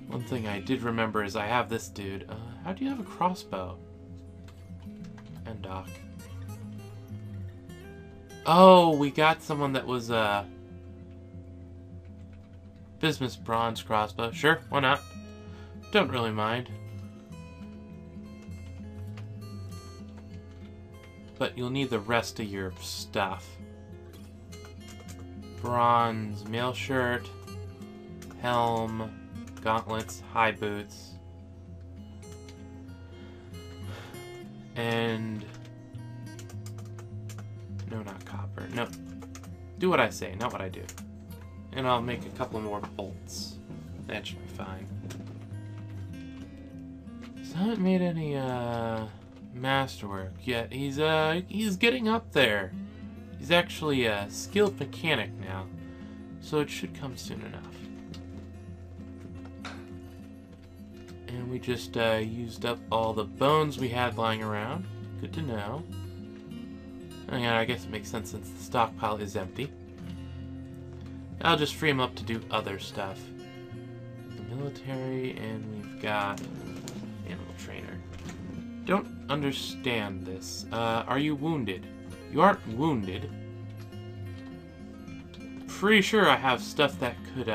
one thing I did remember is I have this dude. How do you have a crossbow? And Doc. Oh, we got someone that was, Business bronze crossbow. Sure, why not? Don't really mind. But you'll need the rest of your stuff. Bronze mail shirt, helm, gauntlets, high boots, and no, not copper. No, do what I say, not what I do. And I'll make a couple more bolts. That should be fine. So I haven't made any masterwork yet. He's getting up there. He's actually a skilled mechanic now, so it should come soon enough. And we just used up all the bones we had lying around. Good to know. And I guess it makes sense since the stockpile is empty. I'll just free him up to do other stuff. The military, and we've got animal trainer. Don't understand this. Are you wounded? You aren't wounded. Pretty sure I have stuff that could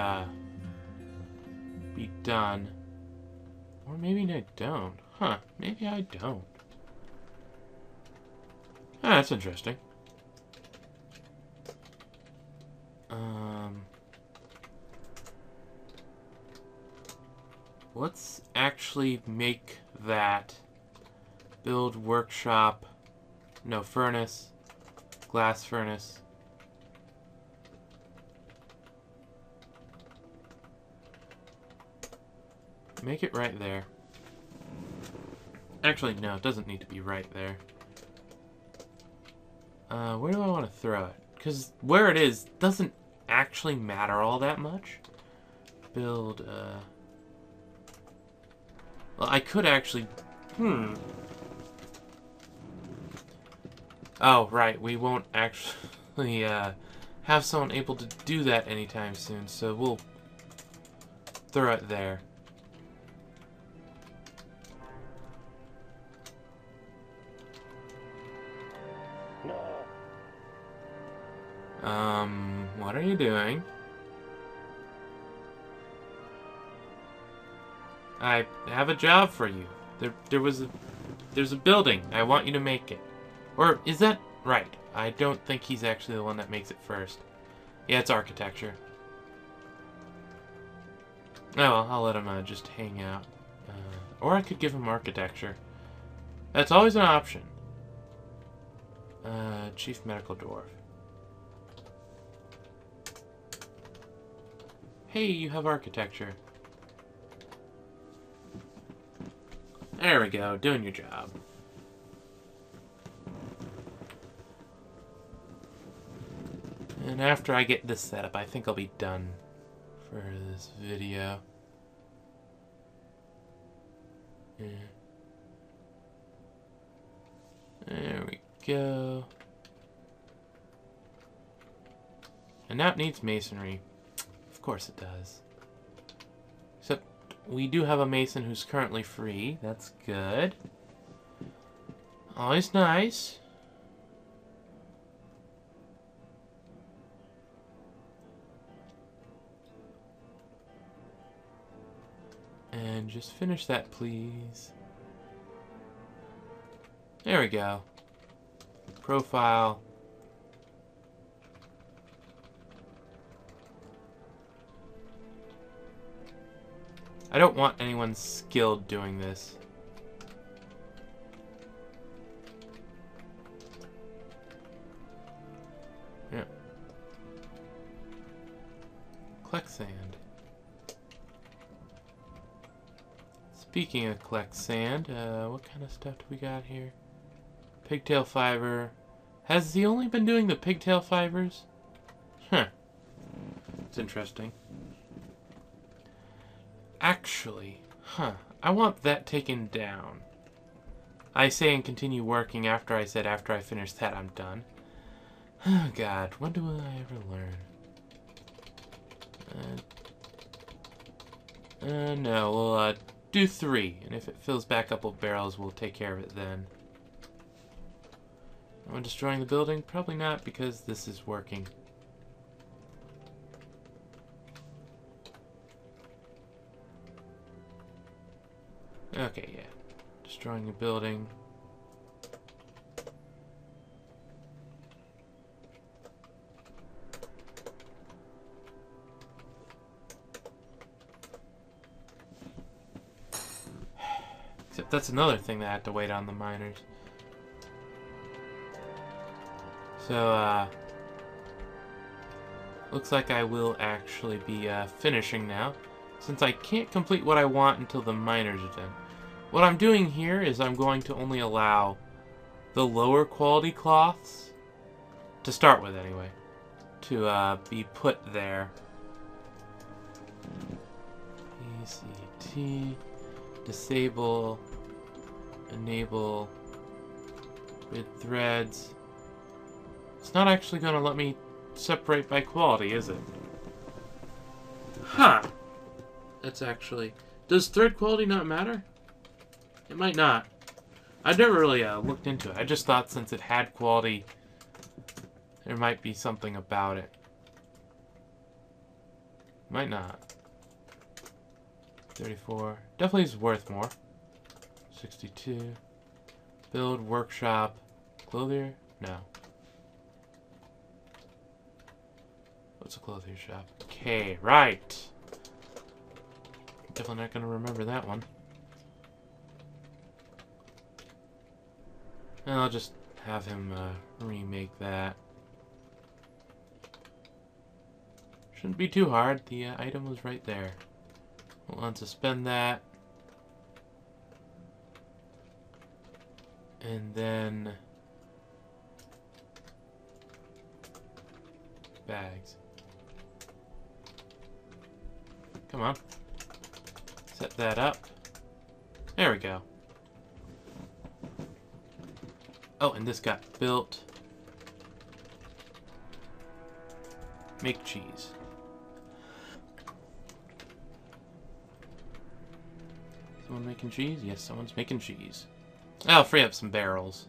be done. Or maybe I don't. Huh, maybe I don't. Ah, that's interesting. Let's actually make that build workshop, no, furnace, glass furnace. Make it right there. Actually, no, it doesn't need to be right there. Where do I want to throw it? Because where it is doesn't actually matter all that much. Build, well, I could actually... Oh, right, we won't actually, have someone able to do that anytime soon, so we'll throw it there. What are you doing? I have a job for you. There's a building. I want you to make it. Or is that right? I don't think he's actually the one that makes it first. Yeah, it's architecture. Oh, well, I'll let him just hang out. Or I could give him architecture. That's always an option. Chief Medical Dwarf. Hey, you have architecture. There we go, doing your job. And after I get this set up, I think I'll be done for this video. Yeah. There we go. And now it needs masonry. Of course it does. Except we do have a mason who's currently free. That's good. Always nice. And just finish that, please. There we go. Profile. I don't want anyone skilled doing this. Yeah. Collect sand. Speaking of collect sand, what kind of stuff do we got here? Pigtail fiber. Has he only been doing the pigtail fibers? Huh. It's interesting. Actually, I want that taken down. I say and continue working after I said after I finish that I'm done. Oh god, when do I ever learn? No, we'll do 3, and if it fills back up with barrels, we'll take care of it then. Am I destroying the building? Probably not, because this is working. Okay, yeah. Destroying the building. Except that's another thing that I have to wait on the miners. So, looks like I will actually be finishing now, since I can't complete what I want until the miners are done. What I'm doing here is I'm going to only allow the lower quality cloths, to start with anyway, to be put there. ECT, disable, enable, grid threads. It's not actually going to let me separate by quality, is it? Huh. That's actually... Does thread quality not matter? It might not. I've never really looked into it. I just thought since it had quality, there might be something about it. Might not. 34. Definitely is worth more. 62. Build, workshop, clothier? No. What's a clothier shop? Okay, right. Definitely not going to remember that one. And I'll just have him remake that. Shouldn't be too hard. The item was right there. We'll unsuspend that. And then... bags. Come on. Set that up. There we go. Oh, and this got built. Make cheese. Someone making cheese? Yes, someone's making cheese. I'll free up some barrels.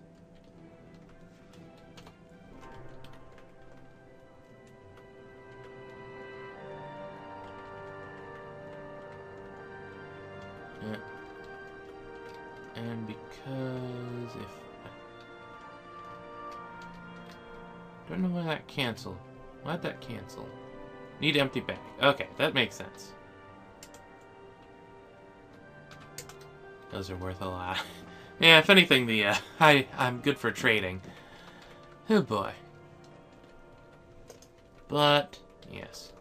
Yeah. And because if... Don't know why that canceled. Why'd that cancel? Need empty bag. Okay, that makes sense. Those are worth a lot. Yeah, if anything, I'm good for trading. Oh boy. But, yes.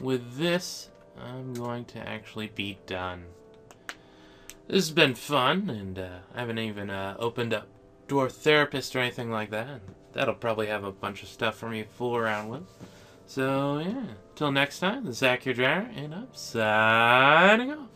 With this, I'm going to actually be done. This has been fun, and I haven't even opened up Dwarf Therapist or anything like that. That'll probably have a bunch of stuff for me to fool around with. So, yeah. Till next time, this is Akhier, and I'm signing off.